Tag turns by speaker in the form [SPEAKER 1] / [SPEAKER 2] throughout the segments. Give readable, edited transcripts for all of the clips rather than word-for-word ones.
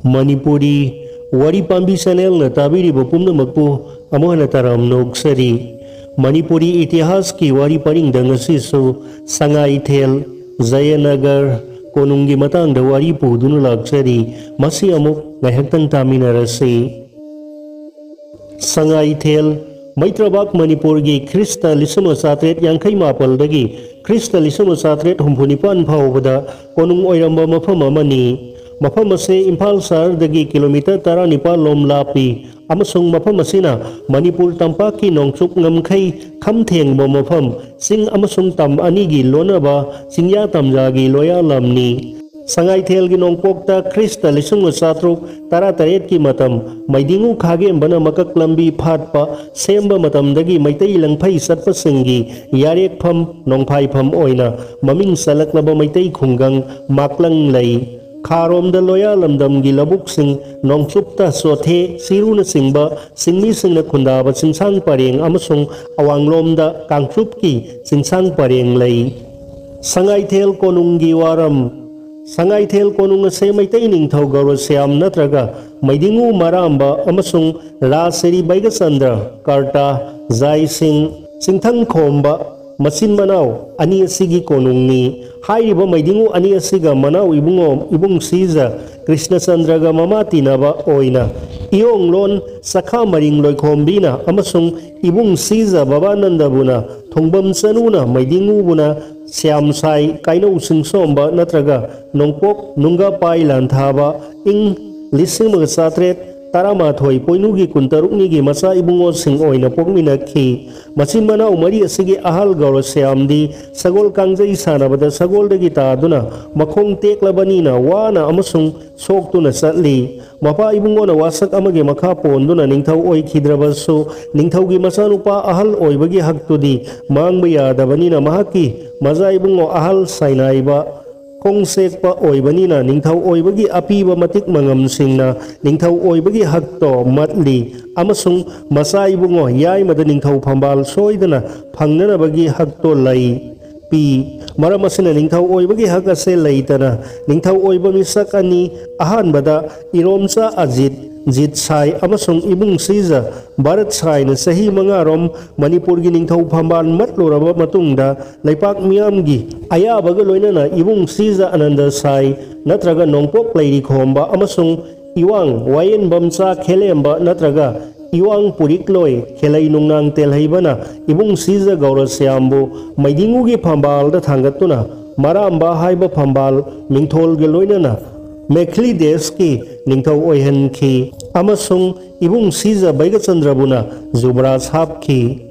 [SPEAKER 1] Manipuri Wari Pambi Channel na tabiri pumpumnamagpo amuhana taram nogsari. Manipuri itihas ki wari paringdang asiso Sangay Thel, Jayanagar, konunggi matang da wari po dunulagsari masi amok ngayaktang taminarasi. Sangay Thel Maitrabak Manipur gi Krista lisama satret yangkai mapal dagi Krista lisama satret humpunipan phawbada konung oiramba mafam amani. Mafam ase Imphal Sahar dagi kilometer 19 lom lapi amasung mafam asina Manipur tampaki nongchuk ngamkhai khamtheng bo mafam sing amasung tam anigi lonaba singya tamjagi loya lamni. Sangay Thel gi nongpokta Krista lisung satruk tara taret ki matam maidingu khage bana makak lambi phatpa semba matam dagi maitai langphai satpa singi yarek pham nongphai pham oina maming salaklaba maitai khungang maklang lei. Kharom da loya lamdam gi labuk sing nongchupta sothe siruna singba singmi singna khundaba singsang pareng amasung awanglom da kangchup ki singsang pareng lei. Sangay Thel konunggi waram Sangay Thel konung ase maitai ningthau gauro siam natraga maidingu maramba amasung Raseri Baigasandra Karta Jai Singh Singthang Khomba Masin Manau ani asigi konungni hairiba maidingu ani asiga manau ibung siza Krishna Chandraga mamati naba oina iong lon sakha maring loikhombina amasung ibung siza Babananda buna thongbam chanuna maidingu buna siam sai kaino singsomba natraga nongpok nunga pai lanthaba ing lising mga satret Taramathoi poinugi kuntarukni gi masa ibungo sing oina pokminakhi masin manau mari asigi ahal gauro siamdi sagol kangjai sanabada sagol dagi taduna makhong teklabanina wana amasung soktuna satli mapa ibungo na wasak amage makha ponduna ningthau oi khidrabasu ningthau gi masanupa ahal oibagi haktudi mangba yadabanina mahaki maza ibungo ahal sainaiba Kongsekpa oibanina ningthau oibagi apiba matik mangam singna ningthau oibagi hakto matli amasung masa ibungo yai mada ningthau phambal soidana phangnana bagi hakto lai pi maramasina ningthau oibagi hak ase leitana ningthau oiba misak ani ahan bada iromsa Ajit Jit Sai amasung ibung siza Bharat Sai na sahi mga rom Manipur gi ningthau phambal matloraba matungda laipak miyam gi ayabaga loinana ibung siza Ananda Sai natraga nongpok lairi khomba amasung iwang wayen bamsa khelemba natraga iwang purikloi khelai nungnang telhaibana ibung siza gaura siambo maidingu gi phambal da thangatuna maramba haiba phambal mingthol ge loinana Mekhli Deski ningthau oihan ki amasung ibung siza Baigachandra buna Zubraj hapki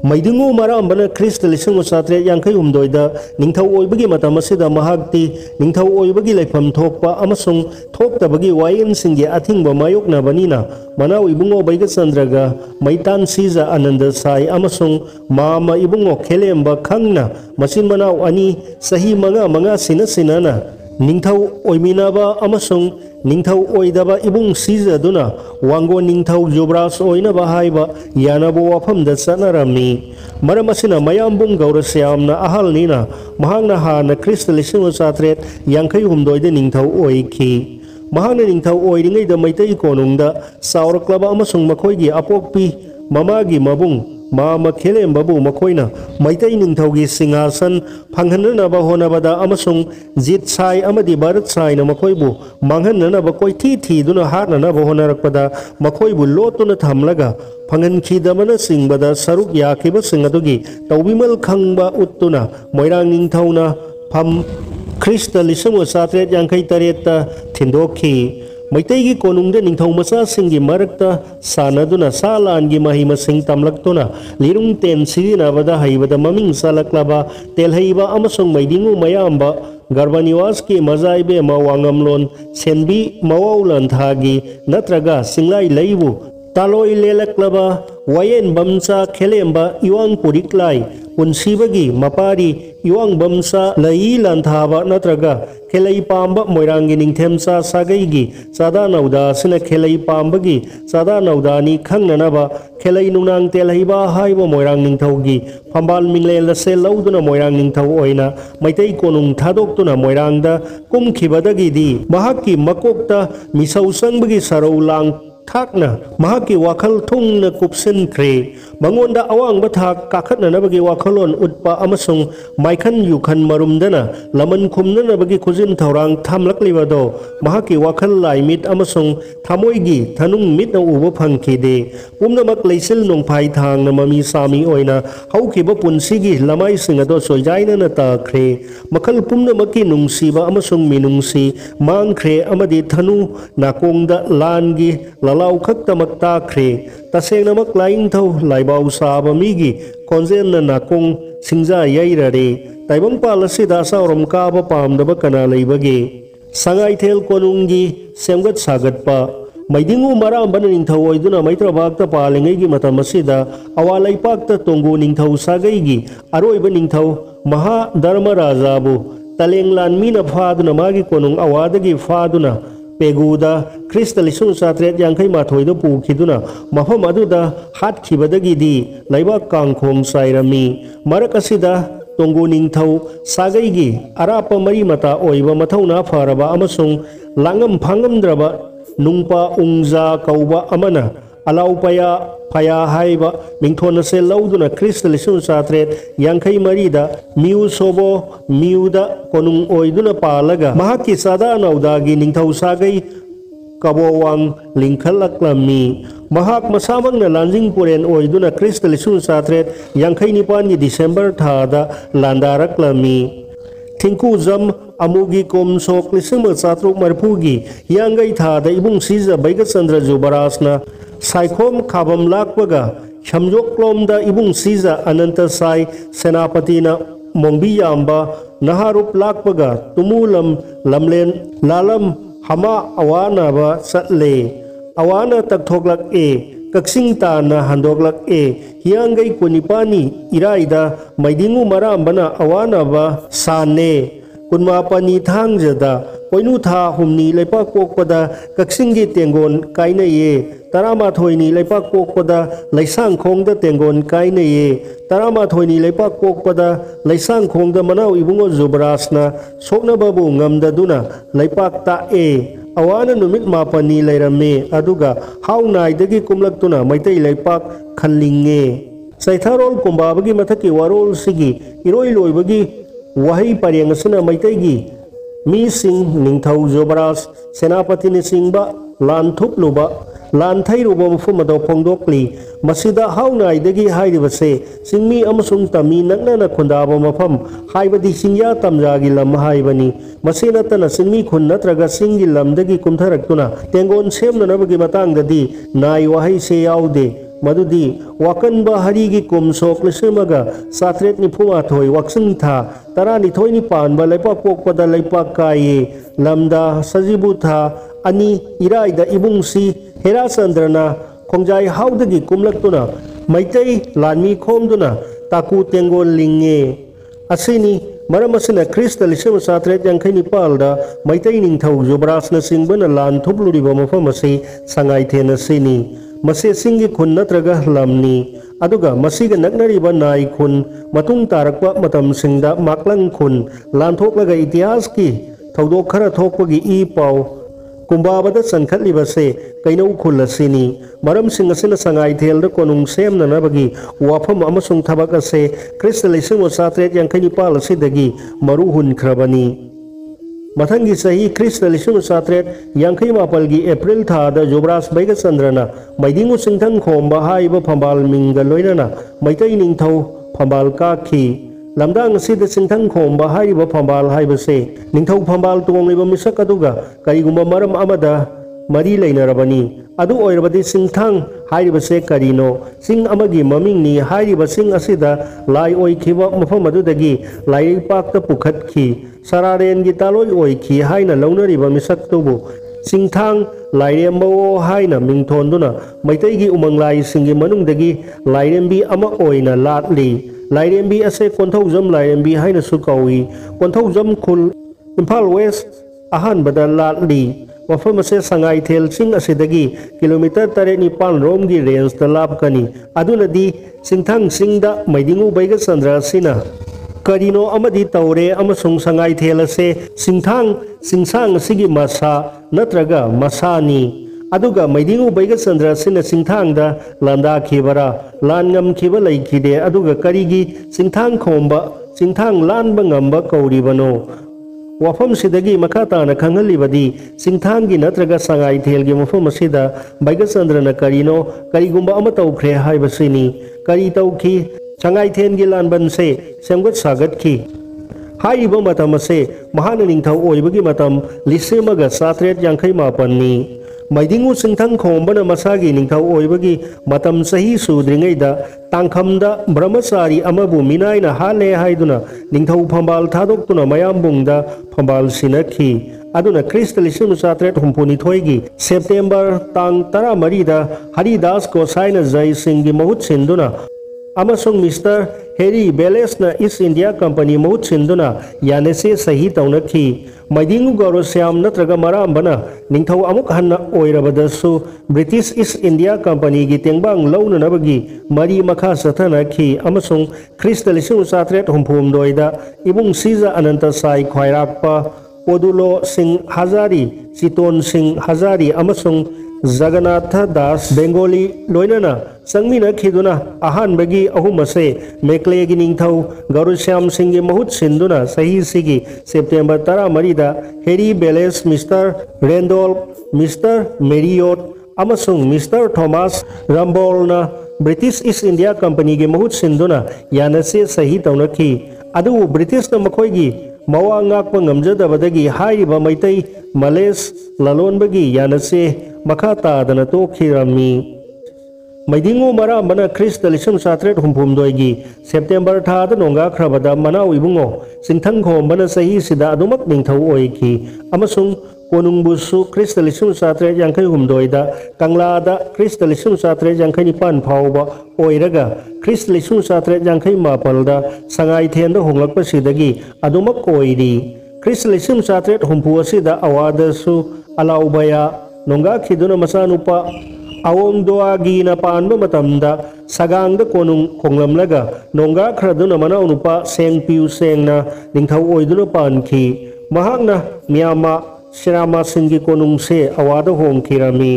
[SPEAKER 1] maidingu marambana Krista lisung satre yangkai umdoida ningthau oibagi matam asida mahakti ningthau oibagi laifam thokpa amasung thoktabagi wayen singge athingba mayokna banina manau ibungo Baigachandraga maitan siza Ananda Sai amasung mama ibungo khelemba khangna masin manau ani sahi manga sinana Ningthau oiminaba amasung ningthau oidaba ibung siza duna wango ningthau Zubraj oinaba haiba yanabo wafamda chanarami maramasina mayambung gaura siamna ahal nina mahangna hana Krista lisung satret yangkai humdoida ningthau oiki mahangna ningthau oiringai da maitai konungda sauraklaba amasung makhoigi apokpi mamagi mabung Mama khelem babu makoina maitai ningthaugi singasan phanghanna honabada amasung Jit Sai amadi Bharat Sai na makoibu manghanna bakoi thi duna hatna honarakpada makoibu lotuna thamlaga phangan khidamana singbada saruk yakhiba singadugi taubimal khangba uttuna moirang ningthauna pham Krista lisung satret yangkai tareta thindokhi Maitegi konungda ningthau masa singgi marakta sanaduna salangi mahima sing tamlaktuna lirung ten sidina bada haibada maming salaklaba telhaiba amasung maidingu mayamba Garbaniwas ki mazaibe mawangamlon senbi mawaulan thagi natraga singlai laibu तालोई लेलक्लबा Wayne बमसा खेलेम्बा इवांग पुरिक्लाई पुनसीबगी मपारी इवांग बमसा लई लांथाबा नत्रगा खेलई पांबा मोइरांगी निंथेमसा सागईगी सादा नौदा सिना खेलई पांबगी सादा नौदानी खंगननाबा खेलई नुनांग तेलहैबा हाइबा मोइरांग निंथौगी फंबाल मिंगलेल से लौदुना मोइरांग निंथौ ओइना मैतै कोनुंग थादोक्तुना मोइरांगदा कुमखिबदगीदी महाकी मकोक्ता मिसौ संगबगी सरौ लांग थाकना महाकी वाखल थुंगना कुपसिनख्रे मंगोंदा अवांगबा थाक काखतननबगी वाखलोन उत्पा अमसुंग माइखन युखन मरुमदना लमन खुमननबगी खुजिन थौरांग थामलकलिबदो महाकी वाखल लाइमित अमसुंग थामोइगी थनुंग मितना उबो फंखिदे पुमनमक लैसिल नोंफाइ थांगना mummy सामी ओइना हौखिबा पुनसिगी लमाइ सिंगदो सोइजाइनना ताख्रे मखल पुमनमकी नुंसीबा अमसुंग मिनुंसी मांगख्रे अमदि थनु नाकोंगदा लानगी लाउ खक्तमक ताख्रे तसेंगनमक लाइंथौ लाइबाउ साबा मीगी कोंजेन नाकोंग सिंजा याइररे ताइबंग पालसिदा सावरम काबा पामदबा कना लैबगे संगाइथेल कोनुंगी सेमगत सागतपा मैदिंगु मरांबन निंथौ ओइदुना मैत्रबागता पालिंगैगी मतम असिदा अवा लैपाकता तोंगु निंथौ सागैगी अरोइबा निंथौ महा धर्मराजाबु तलेंगलान मीना फादुना मागी कोनुंग अवादगी फादुना पेगुदा ख्रिस्त 1784 पुखिदुना मफम अदुदा हातखिबदगिदी लैबाक कांखोंग साइरमी मरक असिदा तोंगु निंथौ सागैगी अराप मरी मता ओइबा मथौना फरबा अमसुंग लांगम फांगमद्रबा नुंपा उंजा कौबा अमना अलाउपया फया हाइबा मिंथोन से लौदुना ख्रिस्त 1784 मिउ सोबो मिउदा कोनुंग ओइदुना पालगा महाकी सादा नौदागी निंथौ सागै कबोवांग लिंखलक्लमी महाक मसामंगना लांजिंग पुरेन ओइदुना ख्रिस्त 1784 की डिसेंबर थादा लांदारक्लमी थिंकु जम अमुगी कोमसोक 1730 यांगई थादा इबुंग सीजा बैगचंद्र जुबरासना साइखोम खाबम लाकपगा शमजोक्लोमदा इबुंग सीजा अनंत साई सेनापतिना मोंबी याम्बा नहारुप लाकपगा तुमुलम लमलेन लालम हमा अवानाबा सतले अवाना तकथोकलक ए कक्सिंग ताना हंदोकलक ए हियांगई कुनिपानी इराइदा मैदिंगु मरांबना अवानाबा साने कुनमापनी थांगजदा कोइनु था हुमनी लेपाक पोकपदा कक्सिंगी तेंगोन काइनये तरामाथोइनी लेपाक पोकपदा लैसांग खोंगदा तेंगोन काइनये तरामाथोइनी लेपाक पोकपदा लैसांग खोंगदा मनाउ इबुंगो जुबरासना सोकनबाबु ngamdaduna लेपाक ताए अवाना नुमित मापनी लेरमे अदुगा हाउनाइदगी कुमलक्तुना मैतै लेपाक खल्लिंगे सैथारोल कुंबाबगी मथकी वारोल सिगी इरोइ लोइबगी वही परियंगसना मैतैगी मी सिंह निंथौ जुबरास सेनापति निसिंगबा लानथुपलुबा लानथैरुबा मफुमदो फोंदोक्ली मसिदा हाउनाइदगी हाइरिबसे सिंगमी अमसुंग तमी नकना खुंदाबा मफम हाइबदी सिंया तमजागी लम हाइबनी मसे नतना सिंगमी खुन नत्रगा सिंगी लमदगी कुमथरक्तुना तेंगोन सेमननबगी मतांगददी नाई वहाई से याउदे मदुदी वाकनबा हरिगी कुमसोक 1794 वाक्सिंग था तरानिथोइनि पानबा लेपाक पोकपदा लेपाक काये लमदा सजिबु था अनि इराइदा इबुंगसी हेराचंद्रना खोंजाई हाउदगी कुमलक्तुना मैतै लानमी खोमदुना ताकू तेंगोल लिंगे असिनी मरम असना ख्रिस्त 1784 मैतै निंथौ जुबरासना सिंबना लान थुपलुरिबा मफम असे संगाइथेन सिनी मसे सिंगी खुन नत्रगा लमनी अदुगा मसीगा नकनरिबा नाई खुन मतुंग तारकपा मतम सिंगदा माकलंग खुन लानथोकलगा इतिहास की थौदोक खरा थोकपगी ई पाव कुंबाबदा संखलिबसे कैनौ खुल असिनी मरम सिंग असिना संगाइथेलदा कोनुंग सेमननबगी वाफम अमसुंग थबक असे ख्रिस्त 1784 असिदगी मरु हुनख्रबनी मथंगी सही ख्रिस्त 1784 की एप्रिल थादा जुबरास बैगचंद्रना मैदिंगु सिंथंग खोंबा हाइबा फंबाल मिंगा लोइनना मैतै निंथौ फंबाल काखी लमदांग सिद सिंथंग खोंबा हाइबा फंबाल हाइबसे निंथौ फंबाल तोंगलिबा मिसक अदुगा करिगुंबा मरम अमदा मरी लेनरबनी अदु ओइरबदि सिंथंग हाइबसे करिनो सिंग अमगी ममिंगनी हाइबा सिंग असिदा लाई ओइखिबा मफम अदुदगी लाई पाकता पुखतखी सरारेन की तालोई ओइखी हाइना लौनरिबा मिसक तुबु Singthang Lairembo haina mingthonduna Maitegi umanglai singi manungdagi Lairembi ama oina latli Lairembi ase Konthaujam Lairembi haina sukawi Konthaujam khul Imphal West ahan bada latli Mafam ase Sangai Thel sing asidagi kilometer 9 romgi range da lapkani adunadi Singthang singda Maidingu Baiga Sandra sina Karino amadi taure amasung Sangai Thel ase Singthang singsang asigi masa natraga masani aduga Maidingu Baiga Sandra sina Singthangda landa khibara lan khiba laikide aduga karigi Singthang khomba Singthang lanba ngamba kauribano Wafam sidagi makata na khangalibadi Singthangi natraga Sangai Thelgi mafam asida Baiga Sandra na karino karigumba ama tawkhre haibasini kari tawki Sangai Thelgi lanban se semgat sagat ki haiba matam ase mahana ningthau oibagi matam lisemaga satret yangkhai mapanni Maidingu Singthang khombana masagi ningthau oibagi matam sahi sudringaida tangkhamda brahmachari amabu minaina hale haiduna ningthau phambal thadoktuna mayambungda phambal sinakhi aduna Krista lisung satret humpuni thoigi September tang 13 da Haridas Gosaina Jai Singh gi mahut sinduna amasung Mr. Harry Belles na East India Company mahut sinduna yanese sahi taunakhi Maidingu Gaurosyam natraga marambana ningthau amuk hanna oirabadasu British East India Company gi tengbang launa nabagi mari makha sathanakhi amasung Krista lisung satret humpum doida ibung Siza Ananta Sai khwairakpa Podulo Singh Hazari Siton Singh Hazari amasung Jagannatha Das Bengali loinana sangmina khiduna ahan bagi ahumase mekle gi ningthau Gaurosyam Singh gi mahut sinduna sahi sigi September 13 da Harry Belles Mr. Randolph Mr. Marriott amasung Mr. Thomas Ramboll na British East India Company gi mahut sinduna yanase sahi taunakhi adu British na makhoi mawa ngakpa ngamjadabadagi hairiba maitai Malays lalonbagi yanase makata dana tokhirami Maidingu marambana Krista lisung satret humpumdoigi September thada nonga khrabada manau ibungo Singthang khombana sahi sida adumak ningthau oiki amasung konungbusu Krista lisung satret yangkhai humdoida Kanglada Krista lisung satret yangkhai nipan phauba oiraga Krista lisung satret yangkhai mapalda Sangai Thenda honglakpa sidagi adumak oiri Krista lisung satret humpu asida awadasu alaubaya nonga khiduna masanupa awong doagi na paanba matamda sagangda konung khonglamlaga nonga khraduna manau nupa seng piu seng na ningthau oiduna pankhi mahakna miyama Sirama Singhi konung se awada hongkhirami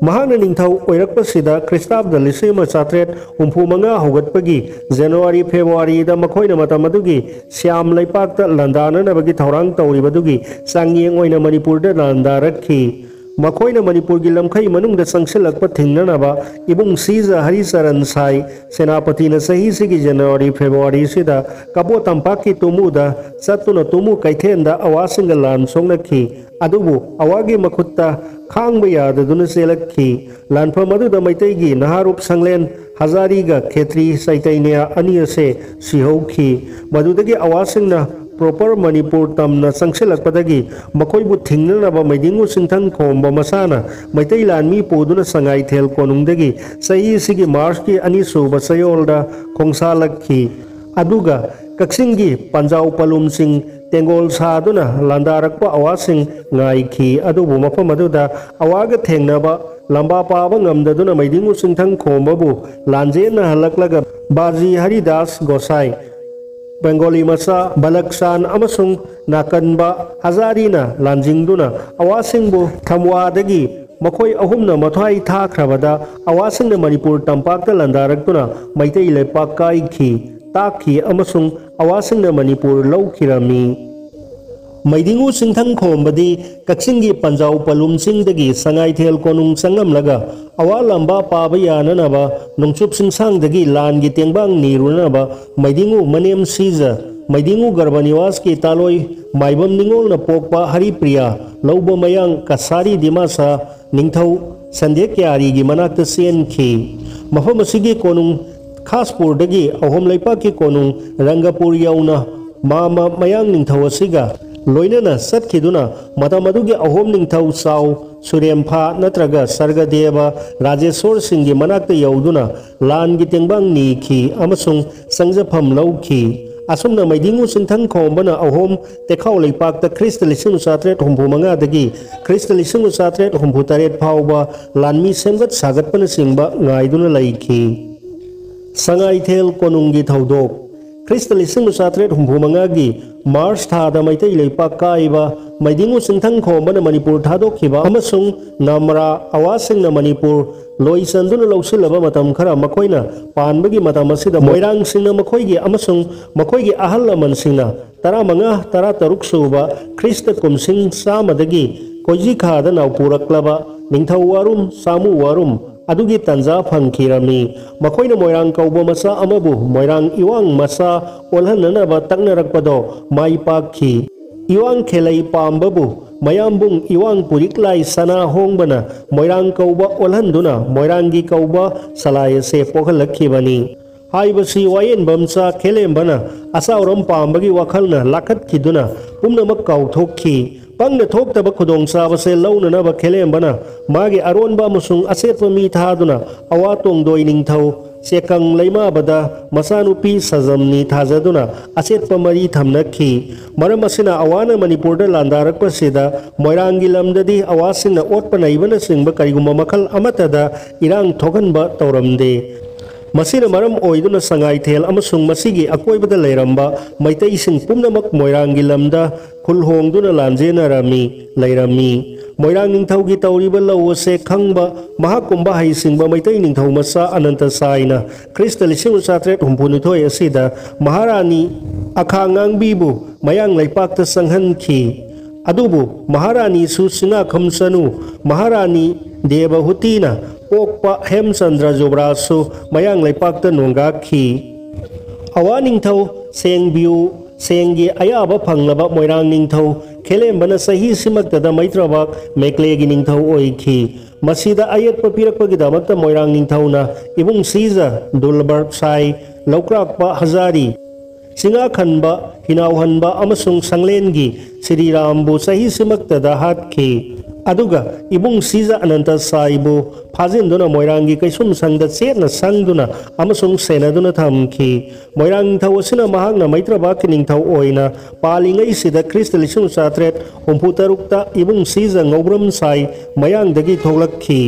[SPEAKER 1] mahakna ningthau oirakpasida Kristabda lisema satret humpu manga hogatpagi January February da makhoina matam adugi Siam Laipakta landana nabagi thaurang tauribadugi sangyeng oina Manipurda landarakhi Makhoina Manipur gi lamkhai manungda sangsilakpa thingnanaba ibung Siza Harisaran Sai Senapati na sahi sigi January February sida Kabo Tampaki tumuda satuna tumu kaithenda awasinga lan songnakhi adubu awagi makhutta khangba yadaduna selakhi lanpham aduda maitaigi Naharup Sanglen Hazariga Khetri Saitainia aniase sihokhi madudagi awasingna proper Manipur tamna sangsilakpadagi makoibu thingnanaba Maidingu Singthang khomba masana maitai lanmi poduna Sangai Thel konungdagi sahi sigi March ki ani suba sayolda khongsalakhi aduga Kaksingi Panjau Palum Singh Tengol saduna landarakpa awasing ngaikhi adubu mafam aduda awaga thengnaba lamba paba ngamdaduna Maidingu Singthang khombabu lanjena halaklaga Baji Haridas Gosai Bengali masa balaksan amasung nakanba Hazarina lanjingduna awasingbu thamwadagi makhoi ahumna mathai thakhrabada awasingna Manipur tampakta landaraktuna maitai lepak kaikhi takhi amasung awasingna Manipur laukhirami Maidingu Singthang khombadi Kaksingi Panjau Palum Singdagi Sangai Thel konung sangamlaga awalamba paba yananaba nongchup singsangdagi langi tengbang nirunaba Maidingu Manem Siza Maidingu Garbaniwas ki taloi maibam ningol na pokpa Haripriya lauba mayang Kasari Dimasa ningthau Sandhyakyari gi manakta senkhi mafam asigi konung Khaspur dagi ahom laipa ki konung Rangapur yauna mama mayang ningthau asiga लोइनना सत्खिदुना मतम अदुगी अहोम निंगथौ साउ सुरेमफा नत्रगा सर्गदेव राजेश्वर सिंह मनाक्ता यौदुना लान गी तेंबांग नीखी अमसुंग संजफम लौखी असुमना मैदिंगु सिंथंग खोंबना अहोम तेखाउ लेपाक्ता ख्रिस्ट लिसिंग सात्रेट हुंफु मंगादगी ख्रिस्ट लिसिंग सात्रेट हुंफु तरेट फाउबा लानमी सेमगत सागतपन सिंगबा ngaiduna laiki sangaithel konungi thaudok Christ लिसिंग सात्रेट हुंफु मंगागी मार्च थादा मैतै लेपाक काइबा मैदिंगु सिंथंग खोंबना मणिपुर थादोखिबा अमसुंग नामरा अवासिंगना मणिपुर लोइसंदुना लौसिलबा मतम खरा मखोइना पानबगी मतम असिदा मोइरांग सिंगना मखोइगी अमसुंग मखोइगी अहल लमन सिंगना तरा मंगा तरा तरुक सुबा ख्रिस्ट कुमसिंग सामदगी कोइजी खादा नाउपुरक्लबा निंथौ वारुम सामु वारुम अदुगी तंजा फंखिरमी मखोइना मोइरांग कौबा मसा अमबु मोइरांग इवांग मसा ओलहननबा तकनरकपदो माइपाखी इवांग खेलै पाम्बबु मयाम्बुंग इवांग पुरिकलाई सना होंगबना मोइरांग कौबा ओलहनदुना मोइरांगी कौबा सलाय से पोखलखिबनी हाइबसी वायेन बमसा खेलेंबना असावरम पाम्बगी वखलना लाखतखिदुना पुमनमक कौथोखी पंग थोक्तब खुदोंगसाबसे लौननब खेलेंबना मागे अरोनबा मुसुंग असेतप मी थादुना अवातोंग दोइ निंगथौ सेकंग लैमाबदा मसानुपी सजमनी थाजदुना असेतप मरी थमनखी मरम असिना अवाना मणिपुरदा लांदारकपसिदा मोइरांगी लमददी अवासिंगना ओटप नैबना सिंगबा करिगुम्बा मखल अमतदा इरांग थोगनबा तौरमदे मसीना मरम ओइदुना संगाइथेल अमसुंग मसीगी अकोइबदा लैरंबा मैतैसिंग पुमनमक मोइरांगी लमदा खुलहोंगदुना लांजेनरमी लैरमी मोइरांग निंथौगी तौरिबा लौसे खंगबा महाकुंबा हाइसिंगबा मैतै निंथौ मसा अनंत साइना ख्रिस्ट लिसिंग सात्रेट हुंफुनिथोय असिदा महारानी अखांगांगबीबु मयांग लैपाक्ता संहनखी अदुबु महारानी सुसिंगा खमसनु महारानी देवहुतीना पोकपा हेमचंद्र जुब्रासु मयांग लैपाक्ता नोंगाखी अवा निंथौ सेंगबिउ सेंगी अयाबा फंगलबा मोइरांग निंथौ खेलेंबना सही सिमक्तदा मैत्रबाक मेकलेगी निंथौ ओइखी मसीदा अयतप पिरकपगिदमक्ता मोइरांग निंथौना इबुंग सीजा दुलबर साई लौक्राकपा हजारी सिंगा खनबा हिनावहनबा अमसुंग संगलेनगी श्रीरामबु सही सिमक्तदा हातखी अदुगा इबुंग सीजा अनंत साइबु फाजिनदुना मोइरांगी कैसुम संगदा चेतना संगदुना अमसुंग सेनादुना थमखी मोइरांग निंथौसिना महागना मैत्रबाकी निंथौ ओइना पालिंगै सिदा ख्रिस्ट लिसिंग सात्रेट हुंफु तरुक्ता इबुंग सीजा ngौब्रम साई मयांगदगी थोलक्खी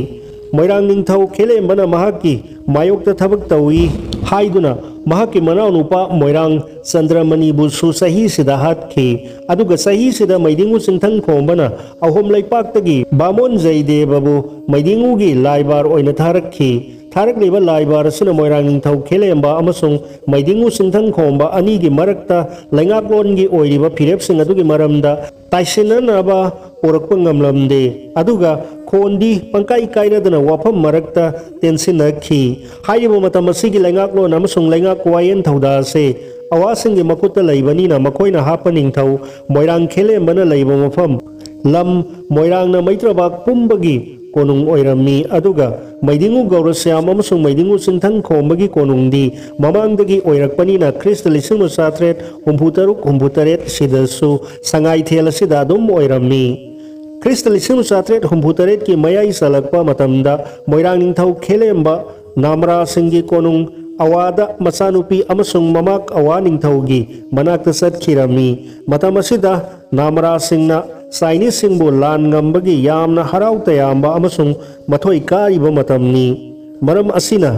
[SPEAKER 1] मोइरांग निंथौ खेलेंबना महाकी मायोक्ता थबक तौई हाइदुना महाकी मनाउनुपा मोइरांग चंद्रमणि बुसु सही सिदा हातखी अदुगा सही सिदा मैदिंगु सिंथंग खोंबना अहोम लैपाक्तगी बामोन जयदेवबु मैदिंगुगी लाइबार ओइना थारक्खी थारक्लिबा लाइबार असिना मोइरांग निंथौ खेलेंबा अमसुंग मैदिंगु सिंथंग खोंबा अनीगी मरक्ता लैंगाकलोनगी ओइरिबा फिरेपसिंग अदुगी मरमदा ताइसिननबा पोरकपा ngamlamde aduga खोंदी पंकाई कायरदना वाफम मरक्ता तेंसिनखी हाइबो मतम असिगी लैंगाकलोन अमसुंग लैंगाक Wayne थौदासे अवासिंगी Makuta लैबनीना मखोइना हापनिंगथौ Moirang खेलेंबना लैबो मफम lump मोइरांगना मैत्रबाक पुंबगी कोनुंग ओइरमी अदुगा मैदिंगु गौरस्याम अमसुंग मैदिंगु सिंथंग खोंबगी कोनुंगदी ममांगदगी ओइरकपनीना Christ लिसिंग सात्रेट हुंफुतरुक हुंफुतरेट सिदसु संगाइथेल सिदा दुम ओइरमी ख्रिस्ट लिसिंग सात्रेट हुंफुतरेट की मयाई सलकपा मतमदा मोइरांग निंथौ खेलेंबा नामरा सिंगी कोनुंग अवादा मसानुपी अमसुंग ममाक अवा निंथौगी मनाक्ता सत्खिरमी मतम असिदा नामरा सिंगना साइनी सिंबु लान ngambagi yamna harau tayamba amasung mathoi kariba matamni maram asina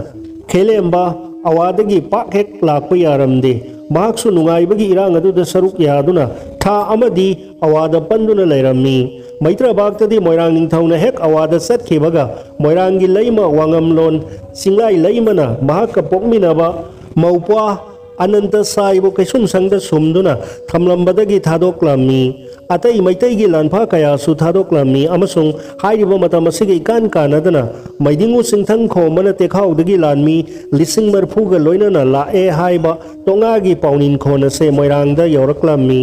[SPEAKER 1] khelemba awadagi pakhek lakpa yaramde mahaksu nungaibagi irang aduda saruk yaduna tha amadi awada panduna lairammi मैत्रबाक्तदी मोइरांग निंथौना हेक अवादा सत्खिबगा मोइरांगी लैमा वांगमलोन सिंगलाई लैमना महाक पोकमिनबा मौपा अनंत साइबो कैसुम संगदा सुमदुना थमलंबदगी थादोक्लामी अतई मैतैगी लानफा कयासु थादोक्लामी अमसुंग हाइरिबो मतम असिगी इकान कानदना मैदिंगु सिंथंग खोमना तेखाउदगी लानमी लिसिंग मरफुगा लोइनना लाए हाइबा तोंगागी पाउनिन खोनसे मोइरांगदा यौरक्लामी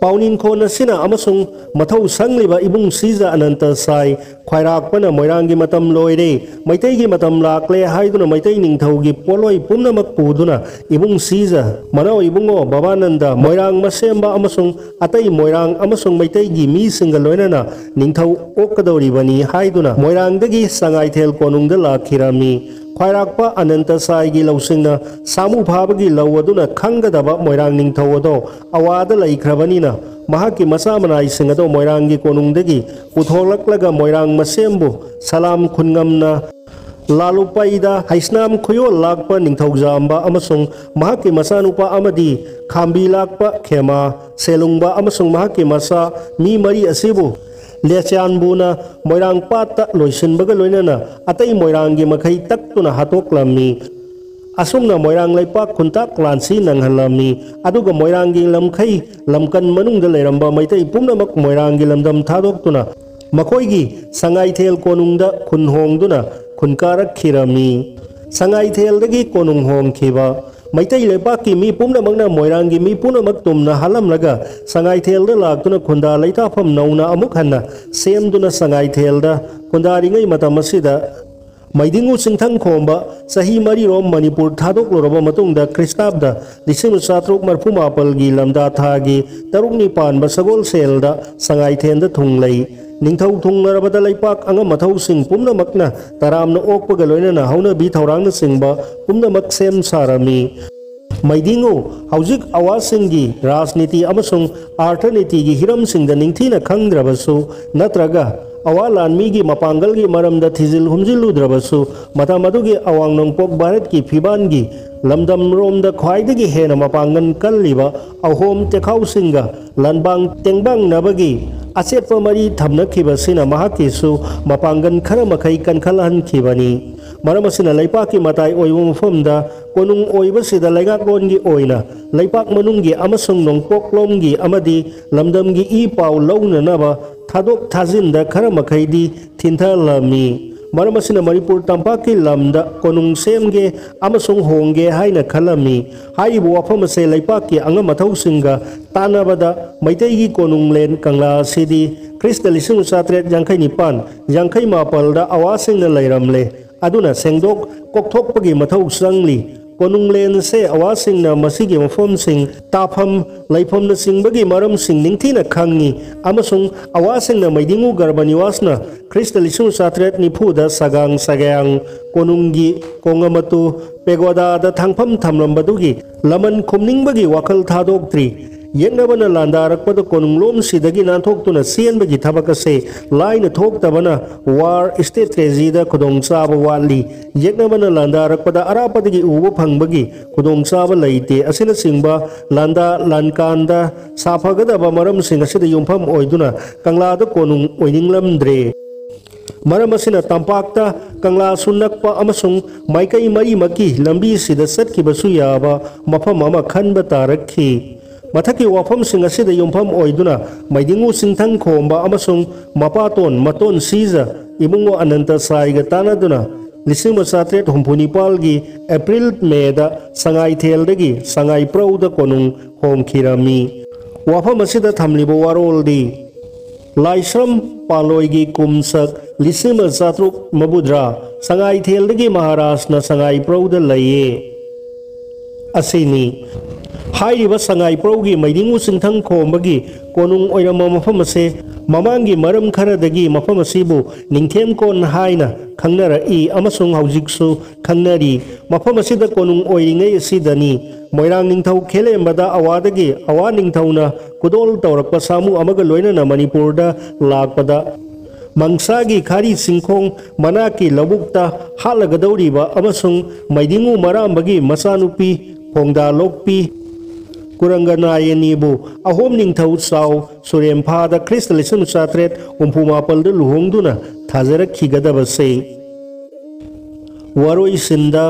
[SPEAKER 1] पाउनिन खोन असिना अमसुंग मथौ संगलिबा इबुंग सीजा अनंत साई ख्वाइराकपना मोइरांगी मतम लोइरे मैतैगी मतम लाक्ले हाइदुना मैतै निंगथौगी पोलोई पुमनमक पुदुना इबुंग सीजा मनाव इबुंगो बाबानंदा मोइरांग मसेंबा अमसुंग अतै मोइरांग अमसुंग मैतैगी मी सिंगा लोइनना निंगथौ ओकदौरिबनी हाइदुना मोइरांगदगी संगाइथेल कोनुंगदा लाखिरामी ख्वाइराकपा अनंत साइगी लौसिंगना सामु फाबगी लौअदुना खंगदबा मोइरांग निंगथौअदो अवादा लैख्रबनिना महाकी मसा मनाइसिंग अदो मोइरांगी कोनुंगदगी पुथोलक्लगा मोइरांग मसेंबु सलाम खुनगमना लालुपाइदा हाइस्नाम खुयो लाकपा निंगथौजाम्बा अमसुंग महाकी मसानुपा अमदी खांबी लाकपा खेमा सेलुंगबा अमसुंग महाकी मसा मी मरी असिबु लेचानबुना मोइरांग पाता लोइसिनबगा लोइनना अतै मोइरांगी मखै तक्तुना हातोक्लमी असुमना मोइरांग लैपाक खुंताक क्लांसी नंगहलमी अदुगा मोइरांगी लमखै लमकन मनुंगदा लेरंबा मैतै पुमनमक मोइरांगी लमदम थादोक्तुना मखोइगी संगाइथेल कोनुंगदा खुनहोंगदुना खुनकारखिरमी संगाइथेलदगी कोनुंग होंगखिबा मैतै लेपाकी मी पुमनमकना मोइरांगी मी पुनमक तुमना हालमलगा संगाइथेलदा लाक्तुना खुंदा लैताफम नौना अमुक हन्ना सेमदुना संगाइथेलदा खुंदारिङै मतम असिदा मैदिंगु सिंथंग खोंबा सही मरी रोम मणिपुर थादोक्लोरबा मतुंगदा क्रिस्ताब्दा 1740 गी लमदा थागी तरुकनी पानबा सगोल सेलदा संगाइथेलदा थुंगलै निंगथौ थुंगनरबदा लैपाक अंगा मथौ सिंग पुमनमकना तरामना ओकपगा लोइनना हौना बी थौरांगना सिंगबा पुमनमक सेम सारमी मैदिंगु हौजिक अवासिंगी राजनीति अमसुंग अर्थनीतिगी हिरमसिंगदा निंगथीना खंगद्रबसु नत्रगा अवा लानमीगी मपांगलगी मरमदा थिजिल हुमजिलुद्रबसु मताम अदुगी अवांग नोंपोक भारत की फिबानगी लमदम रोमदा ख्वाइदगी हेना मपांगन कल्लिबा अहोम तेखाउसिंगा लनबांग तेंगबांग नबगी अचेप मरी थमनखिबसिना महाकिसु मपांगन खरा मखै कनखलहनखिबनी मरम असिना लैपाकी मताई ओइबु मफमदा कोनुंग ओइबसिदा लैगाकलोनगी ओइना लैपाक मनुंगी अमसुंग नोंपोकलोमगी अमदी लमदमगी ई पाउ लौननबा थादोक थाजिनदा खरा मखैदी थिंथलमी मरम असिना मणिपुर तंपाकी लमदा कोनुंग सेमगे अमसुंग होंगे हाइना खलमी हाइबु वफम से लैपाकी अंगा मथौसिंगा तानाबदा मैतैगी कोनुंग लेन कंगला सिदी क्रिस्त 1797 यांखैमापलदा अवासिंगना लैरमले अदुना सेंगदोक कोकथोकपगी मथौ संगली कोनुंगलेन से अवासिंगना मसिगी मफमसिंग ताफम लैफमना सिंगबगी मरमसिंग निंगथीना खंगी अमसुंग अवासिंगना मैदिंगु गर्भनिवासना क्रिस्त 1794 सगांग सगांग कोनुंगी कोंगमतु पेगोदादा थांफम थमलंबदुगी लमन खुमनिंगबगी वाखल थादोक्त्री येंगनबना लांदारकपद कोनुंगलोम सिदगी नाथोक्तुना सेनबगी थबकसे लाइन थोक्तबना वार स्टेट ट्रेजीदा खुदोंचाब वाली येंगनबना लांदारकपद अरापदगी उब फंगबगी खुदोंचाब लैते असिना सिंगबा लांदा लानकांदा साफगदबा मरम सिंग असिदा युमफम ओइदुना कंगलादा कोनुंग ओइनिंगलमद्रे मरम असिना तंपाक्ता कंगला सुनक्पा अमसुंग माइकई मरी मकी लंबी सिदा सटखिबसु याबा मफम अमा खनबा तारखी मथकी वाफम सिंग असिदा युमफम ओइदुना मैदिंगु सिंथंग खोंबा अमसुंग मपातोन मतोन सीजा इबुंगो अनंत साइगा तानादुना 1794 गी एप्रिल मेदा संगाइथेलदगी संगाइ प्रौदा कोनुंग होमखिरामी वाफम असिदा थमलिबो वारोलदी लाइश्रम पालोइगी कुमसक 1773 संगाइथेलदगी महाराष्ट्रना संगाइ प्रौदा लैये असिनी हाइरिबा संगाइ प्रौगी मैदिंगु सिंथंग खोंबगी कोनुंग ओइरम मफम से ममांगी मरम खरदगी मफम असिबु निंगथेम कोन हाइना खंगनरई अमसुंग हौजिकसु खंगनरी मफम असिदा कोनुंग ओइरिङै असिदनी मोइरांग निंगथौ खेलेमबदा अवादगी अवा निंगथौना कुदोल तौरकपा सामु अमगा लोइनना मणिपुरदा लाकपदा मंगसागी खारी सिंखोंग मनाकी लबुक्ता हालगदौरिबा अमसुंग मैदिंगु मरामबगी मसानुपी फोंगदा लोकपी कुरंगनायनीबु अहोम निंगथौ साउ सुरेमफादा क्रिस्त 1794 लुहोंगदुना थाजरखिगदबसे वरोई सिंदा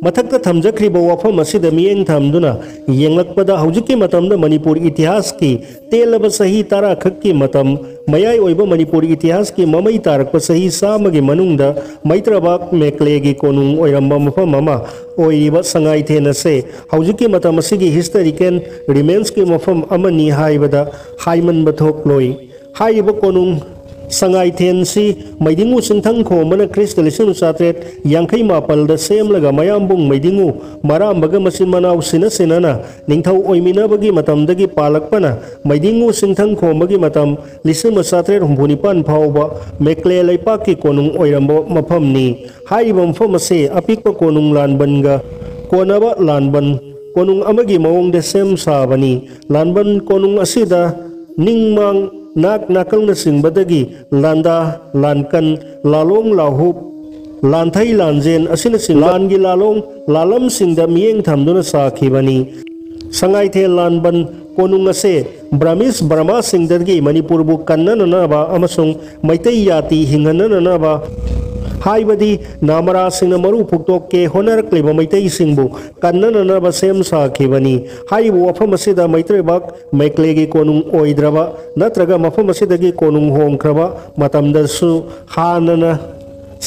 [SPEAKER 1] मथक्ता थमजख्रिबा वाफम असिदा मियेंग थमदुना येंगलकपदा हौजिकी मतमदा मणिपुर इतिहास की तेलबा सही तारा खक्की मतम मयाई ओइबा मणिपुर इतिहास की ममई तारकपा सही सामगी मनुंगदा मैत्रबाक मेकलेगी कोनुंग ओइरंबा मफम अमा ओइरिबा संगाइथेनसे हौजिकी मतम असिगी हिस्टोरिकल रिमेन्स की मफम अमनी हाइबदा हाइमन बथोक लोई हाइबा कोनुंग Sangaithensi maidingu singthang khomana Krista lisim satret yangkai mapal da semlaga mayambung maidingu marambaga masin manaw sina ningthau oimina bagi matam dagi palakpana maidingu singthang khomagi matam lisim satret humpunipan phauba mekle laipaki konung oirambo maphamni haiba mafam ase apikpa konung lanbanga konaba lanban konung amagi mawong de sem sabani lanban konung asida ningmang nak nakal na singbadagi landa lankan lalong lahup lanthai lanjen asina sing langi lalong lalam singda mieng thamduna sakhibani sangaithe lanban konung ase bramis brahma singdagi manipur bu kannana ba amasung maitai yati hinganana ba haibadi namara singna maru phuktok ke honar kleba maitai singbu kannana ba sem sakhibani haibu wafam asida maitre bak maiklegi konung oidraba natraga mafam asidagi konung hongkraba matamdasu hanana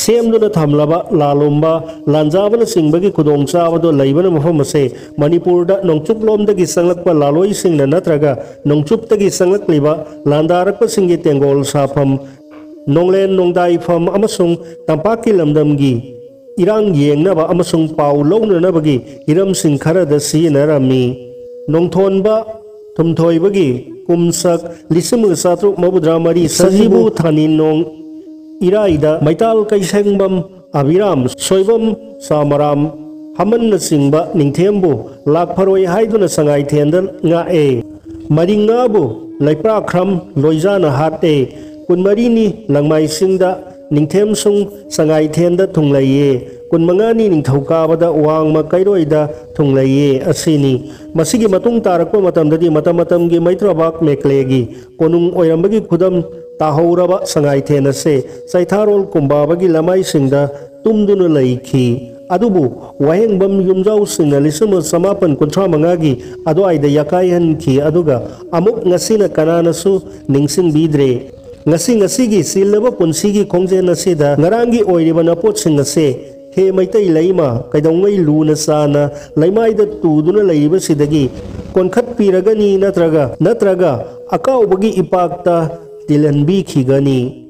[SPEAKER 1] semduna thamlaba lalomba lanjabana singbagi khudong chabado leibana mafam ase manipurda nongchup lomdagi sanglakpa laloi singna natraga nongchuptagi sanglakliba landarakpa singi tengol safam nonglen nongdai fam amasung tampaki lamdamgi irang yengnaba amasung pau lounanabagi iram sing kharada sinarami nongthonba thumthoibagi kumsak lisim satruk mabudra mari sajibu thanin nong iraida maital kaisengbam abiram soibam samaram haman na singba ningthembu lakpharoi haiduna sangai thendal nga e maringabu laipra khram loijana hate kunmarini langmai singda ningthem sung sangai thenda thunglaiye kunmangani ningthauka wangma kairoida thunglaiye asini masigi matung tarakpa matamdadi matamatamgi maitrabak meklegi konung oirambagi khudam tahauraba sangai thenase saitharol kumbabagi lamai singda tumduna laikhi adubu wahengbam yumjau singna lisama samapan kunthra mangagi adu aida yakai hanki aduga amuk ngasina kananasu ningsing bidre ngasi silaba punsigi khongjen asida ngarangi oiriba napot singase he maitai leima kaidongai luna sana laimaida tuduna leiba sidagi konkhat piragani natraga akaubagi ipakta tilanbi khigani